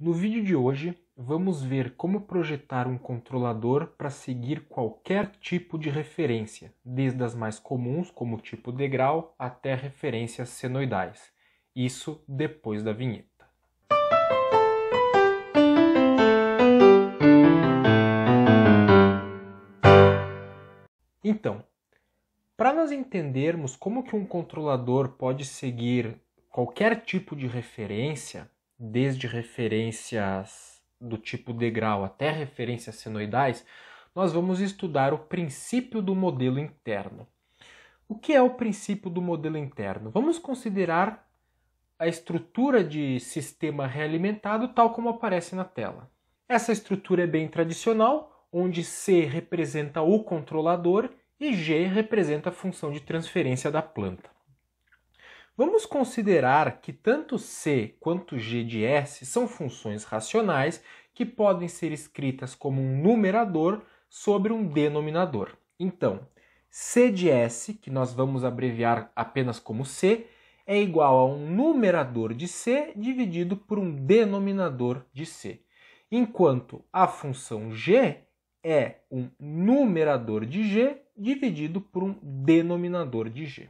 No vídeo de hoje, vamos ver como projetar um controlador para seguir qualquer tipo de referência, desde as mais comuns, como o tipo degrau, até referências senoidais. Isso depois da vinheta. Então, para nós entendermos como que um controlador pode seguir qualquer tipo de referência, desde referências do tipo degrau até referências senoidais, nós vamos estudar o princípio do modelo interno. O que é o princípio do modelo interno? Vamos considerar a estrutura de sistema realimentado tal como aparece na tela. Essa estrutura é bem tradicional, onde C representa o controlador e G representa a função de transferência da planta. Vamos considerar que tanto C quanto G de S são funções racionais que podem ser escritas como um numerador sobre um denominador. Então, C de S, que nós vamos abreviar apenas como C, é igual a um numerador de C dividido por um denominador de C. Enquanto a função G é um numerador de G dividido por um denominador de G.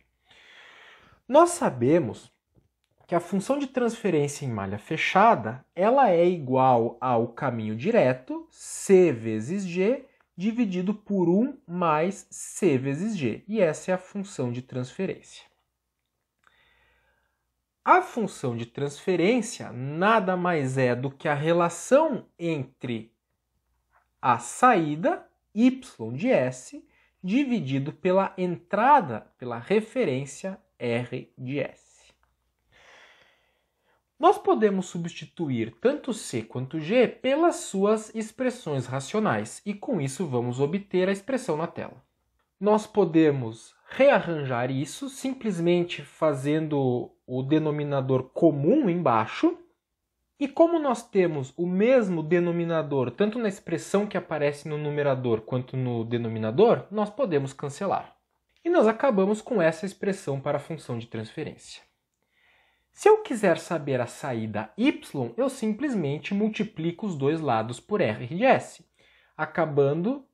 Nós sabemos que a função de transferência em malha fechada ela é igual ao caminho direto, C vezes G, dividido por 1 mais C vezes G. E essa é a função de transferência. A função de transferência nada mais é do que a relação entre a saída, y de S, dividido pela entrada, pela referência R de S. Nós podemos substituir tanto C quanto G pelas suas expressões racionais e com isso vamos obter a expressão na tela. Nós podemos rearranjar isso simplesmente fazendo o denominador comum embaixo. E como nós temos o mesmo denominador tanto na expressão que aparece no numerador quanto no denominador, nós podemos cancelar. E nós acabamos com essa expressão para a função de transferência. Se eu quiser saber a saída y, eu simplesmente multiplico os dois lados por R de S, acabando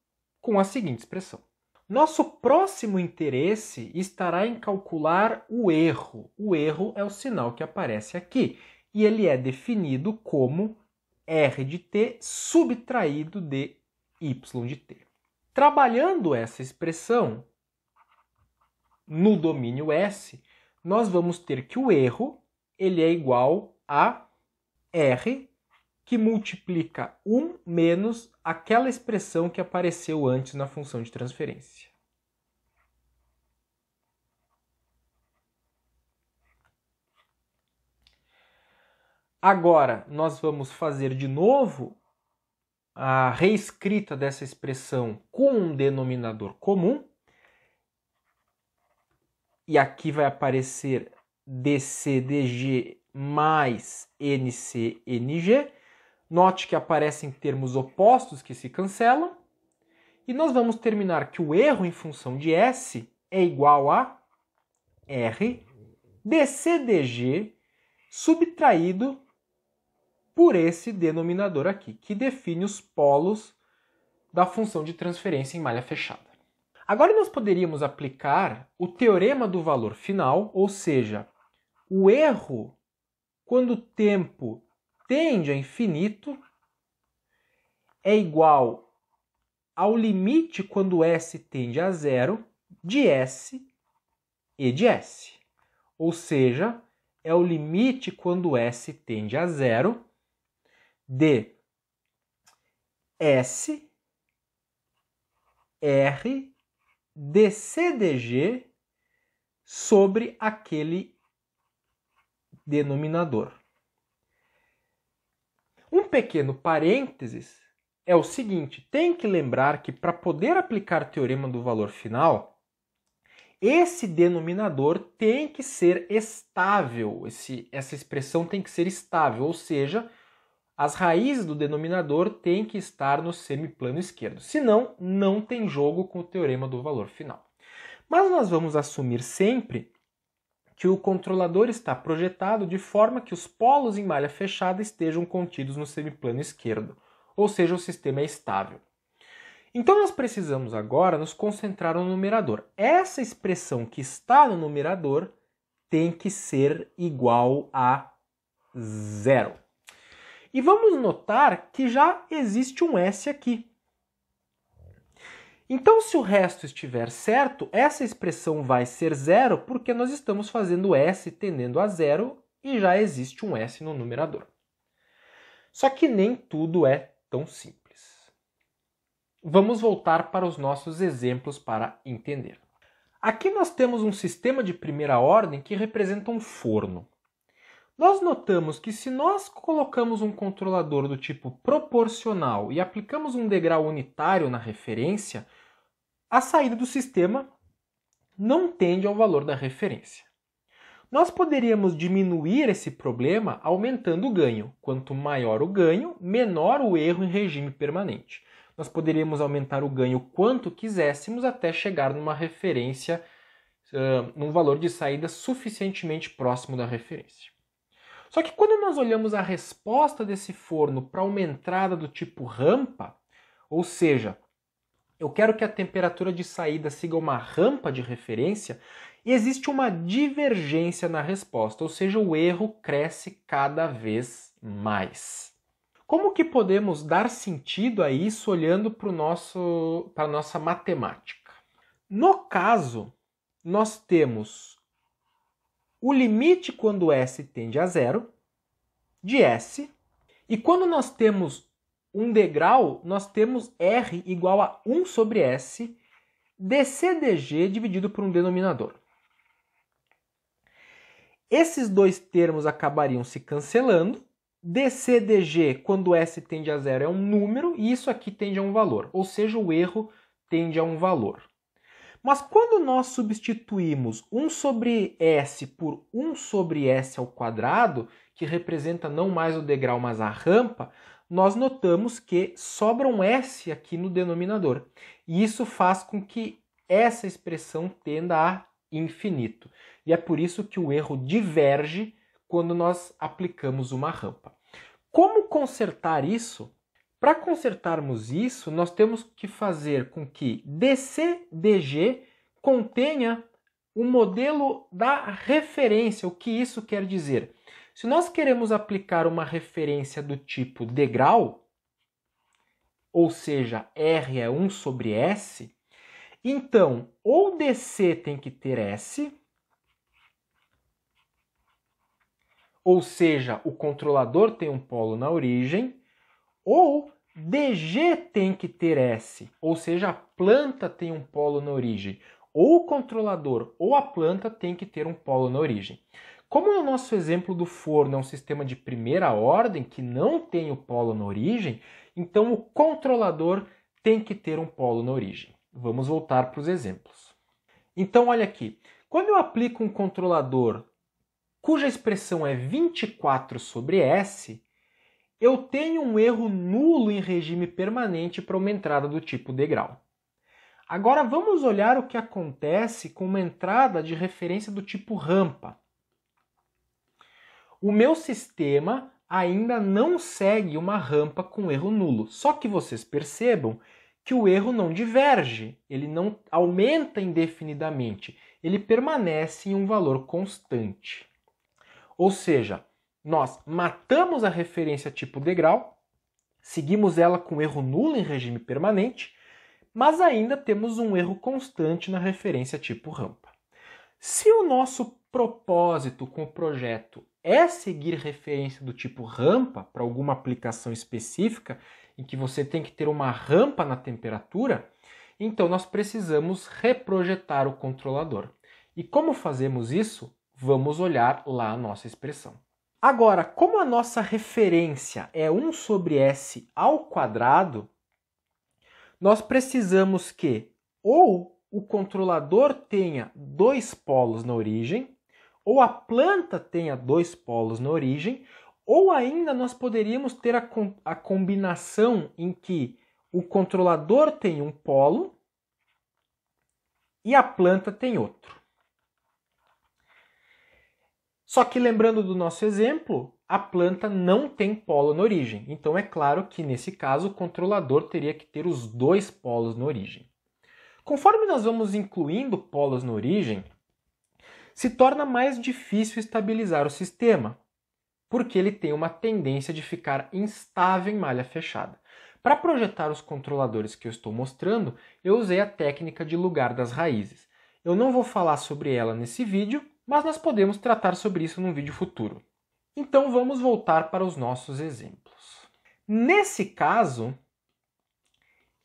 com a seguinte expressão. Nosso próximo interesse estará em calcular o erro. O erro é o sinal que aparece aqui, e ele é definido como R de t subtraído de y de t. Trabalhando essa expressão no domínio S, nós vamos ter que o erro ele é igual a R, que multiplica 1 menos aquela expressão que apareceu antes na função de transferência. Agora, nós vamos fazer de novo a reescrita dessa expressão com um denominador comum. E aqui vai aparecer dC dG mais NC NG. Note que aparecem termos opostos que se cancelam. E nós vamos terminar que o erro em função de S é igual a R dC dG subtraído por esse denominador aqui, que define os polos da função de transferência em malha fechada. Agora nós poderíamos aplicar o teorema do valor final, ou seja, o erro, quando o tempo tende a infinito, é igual ao limite quando S tende a zero de S e de S. Ou seja, é o limite quando S tende a zero de S, R, dC dG sobre aquele denominador. Um pequeno parênteses é o seguinte, tem que lembrar que para poder aplicar o teorema do valor final, esse denominador tem que ser estável, essa expressão tem que ser estável, ou seja, as raízes do denominador têm que estar no semiplano esquerdo, senão não tem jogo com o teorema do valor final. Mas nós vamos assumir sempre que o controlador está projetado de forma que os polos em malha fechada estejam contidos no semiplano esquerdo, ou seja, o sistema é estável. Então nós precisamos agora nos concentrar no numerador. Essa expressão que está no numerador tem que ser igual a 0. E vamos notar que já existe um S aqui. Então, se o resto estiver certo, essa expressão vai ser 0 porque nós estamos fazendo S tendendo a 0 e já existe um S no numerador. Só que nem tudo é tão simples. Vamos voltar para os nossos exemplos para entender. Aqui nós temos um sistema de primeira ordem que representa um forno. Nós notamos que se nós colocamos um controlador do tipo proporcional e aplicamos um degrau unitário na referência, a saída do sistema não tende ao valor da referência. Nós poderíamos diminuir esse problema aumentando o ganho. Quanto maior o ganho, menor o erro em regime permanente. Nós poderíamos aumentar o ganho quanto quiséssemos até chegar numa referência, num valor de saída suficientemente próximo da referência. Só que quando nós olhamos a resposta desse forno para uma entrada do tipo rampa, ou seja, eu quero que a temperatura de saída siga uma rampa de referência, existe uma divergência na resposta, ou seja, o erro cresce cada vez mais. Como que podemos dar sentido a isso olhando para a nossa matemática? No caso, nós temos o limite quando S tende a 0 de S, e quando nós temos um degrau, nós temos R igual a 1 sobre S dC dG dividido por um denominador. Esses dois termos acabariam se cancelando. dC dG, quando S tende a 0, é um número, e isso aqui tende a um valor, ou seja, o erro tende a um valor. Mas quando nós substituímos 1 sobre S por 1 sobre S ao quadrado, que representa não mais o degrau, mas a rampa, nós notamos que sobra um S aqui no denominador. E isso faz com que essa expressão tenda a infinito. E é por isso que o erro diverge quando nós aplicamos uma rampa. Como consertar isso? Para consertarmos isso, nós temos que fazer com que dC dG contenha o modelo da referência. O que isso quer dizer? Se nós queremos aplicar uma referência do tipo degrau, ou seja, R é 1 sobre S, então ou DC tem que ter S, ou seja, o controlador tem um polo na origem, ou DG tem que ter S, ou seja, a planta tem um polo na origem. Ou o controlador ou a planta tem que ter um polo na origem. Como no nosso exemplo do forno é um sistema de primeira ordem que não tem o polo na origem, então o controlador tem que ter um polo na origem. Vamos voltar para os exemplos. Então olha aqui, quando eu aplico um controlador cuja expressão é 24 sobre S, eu tenho um erro nulo em regime permanente para uma entrada do tipo degrau. Agora vamos olhar o que acontece com uma entrada de referência do tipo rampa. O meu sistema ainda não segue uma rampa com erro nulo, só que vocês percebam que o erro não diverge, ele não aumenta indefinidamente, ele permanece em um valor constante. Ou seja, nós matamos a referência tipo degrau, seguimos ela com erro nulo em regime permanente, mas ainda temos um erro constante na referência tipo rampa. Se o nosso propósito com o projeto é seguir referência do tipo rampa para alguma aplicação específica em que você tem que ter uma rampa na temperatura, então nós precisamos reprojetar o controlador. E como fazemos isso? Vamos olhar lá a nossa expressão. Agora, como a nossa referência é 1 sobre S ao quadrado, nós precisamos que ou o controlador tenha 2 polos na origem, ou a planta tenha 2 polos na origem, ou ainda nós poderíamos ter a combinação em que o controlador tem um polo e a planta tem outro. Só que lembrando do nosso exemplo, a planta não tem polo na origem. Então é claro que nesse caso o controlador teria que ter os dois polos na origem. Conforme nós vamos incluindo polos na origem, se torna mais difícil estabilizar o sistema, porque ele tem uma tendência de ficar instável em malha fechada. Para projetar os controladores que eu estou mostrando, eu usei a técnica de lugar das raízes. Eu não vou falar sobre ela nesse vídeo, mas nós podemos tratar sobre isso num vídeo futuro. Então vamos voltar para os nossos exemplos. Nesse caso,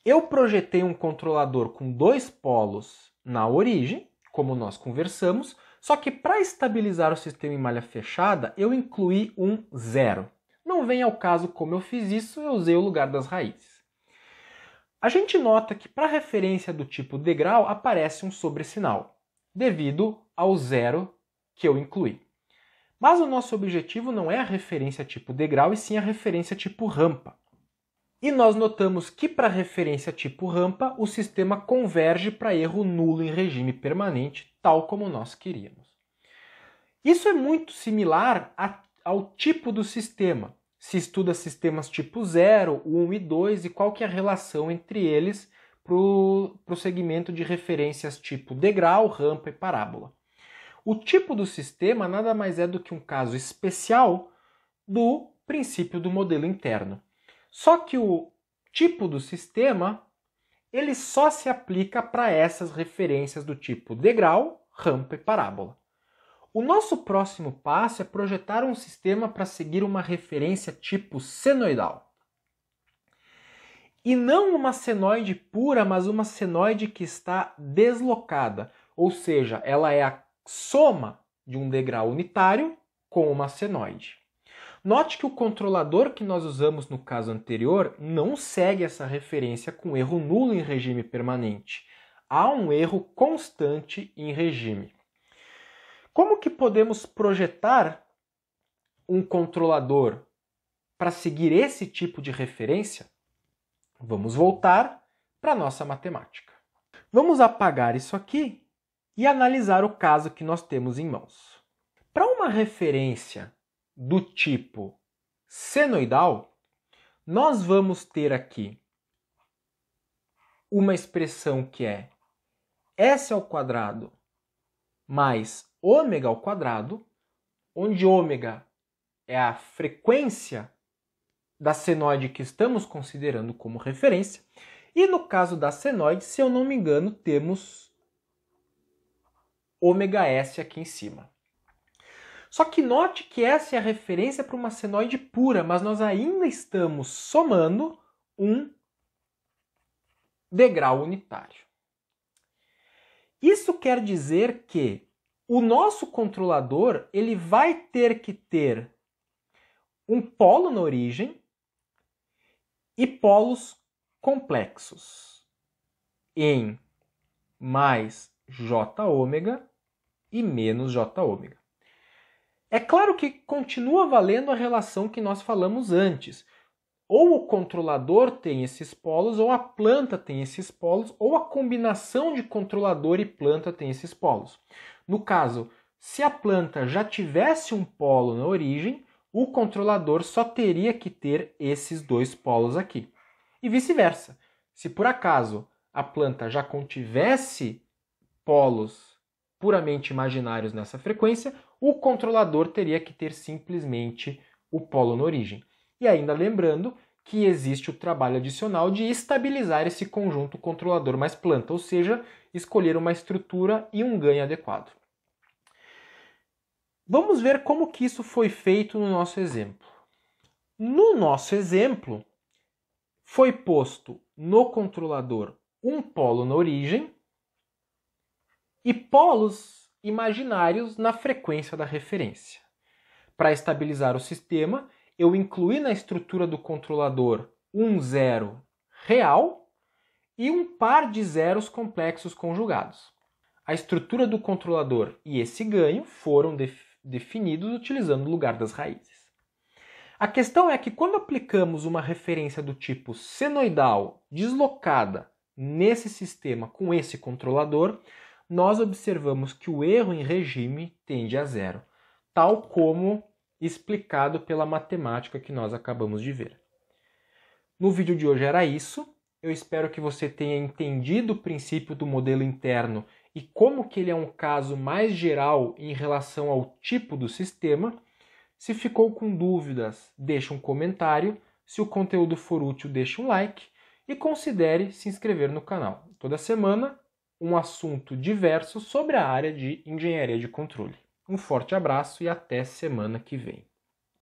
eu projetei um controlador com dois polos na origem, como nós conversamos, só que para estabilizar o sistema em malha fechada, eu incluí um zero. Não vem ao caso como eu fiz isso, eu usei o lugar das raízes. A gente nota que para referência do tipo degrau aparece um sobresinal, devido ao zero que eu incluí. Mas o nosso objetivo não é a referência tipo degrau, e sim a referência tipo rampa. E nós notamos que para referência tipo rampa, o sistema converge para erro nulo em regime permanente, tal como nós queríamos. Isso é muito similar ao tipo do sistema. Se estuda sistemas tipo 0, 1 e 2 e qual que é a relação entre eles para o segmento de referências tipo degrau, rampa e parábola. O tipo do sistema nada mais é do que um caso especial do princípio do modelo interno. Só que o tipo do sistema, ele só se aplica para essas referências do tipo degrau, rampa e parábola. O nosso próximo passo é projetar um sistema para seguir uma referência tipo senoidal. E não uma senoide pura, mas uma senoide que está deslocada, ou seja, ela é a soma de um degrau unitário com uma senoide. Note que o controlador que nós usamos no caso anterior não segue essa referência com erro nulo em regime permanente. Há um erro constante em regime. Como que podemos projetar um controlador para seguir esse tipo de referência? Vamos voltar para a nossa matemática. Vamos apagar isso aqui e analisar o caso que nós temos em mãos. Para uma referência do tipo senoidal, nós vamos ter aqui uma expressão que é s ao quadrado mais ômega ao quadrado, onde ômega é a frequência da senoide que estamos considerando como referência, e no caso da senoide, se eu não me engano, temos ômega s aqui em cima. Só que note que essa é a referência para uma senoide pura, mas nós ainda estamos somando um degrau unitário. Isso quer dizer que o nosso controlador ele vai ter que ter um polo na origem e polos complexos em mais j ômega e menos j ômega. É claro que continua valendo a relação que nós falamos antes. Ou o controlador tem esses polos, ou a planta tem esses polos, ou a combinação de controlador e planta tem esses polos. No caso, se a planta já tivesse um polo na origem, o controlador só teria que ter esses dois polos aqui. E vice-versa. Se por acaso a planta já contivesse polos puramente imaginários nessa frequência, o controlador teria que ter simplesmente o polo na origem. E ainda lembrando que existe o trabalho adicional de estabilizar esse conjunto controlador mais planta, ou seja, escolher uma estrutura e um ganho adequado. Vamos ver como que isso foi feito no nosso exemplo. No nosso exemplo, foi posto no controlador um polo na origem e polos imaginários na frequência da referência. Para estabilizar o sistema, eu incluí na estrutura do controlador um zero real e um par de zeros complexos conjugados. A estrutura do controlador e esse ganho foram definidos utilizando o lugar das raízes. A questão é que quando aplicamos uma referência do tipo senoidal deslocada nesse sistema com esse controlador, nós observamos que o erro em regime tende a zero. tal como explicado pela matemática que nós acabamos de ver. No vídeo de hoje era isso. Eu espero que você tenha entendido o princípio do modelo interno e como que ele é um caso mais geral em relação ao tipo do sistema. Se ficou com dúvidas, deixe um comentário. Se o conteúdo for útil, deixe um like e considere se inscrever no canal. Toda semana, um assunto diverso sobre a área de engenharia de controle. Um forte abraço e até semana que vem.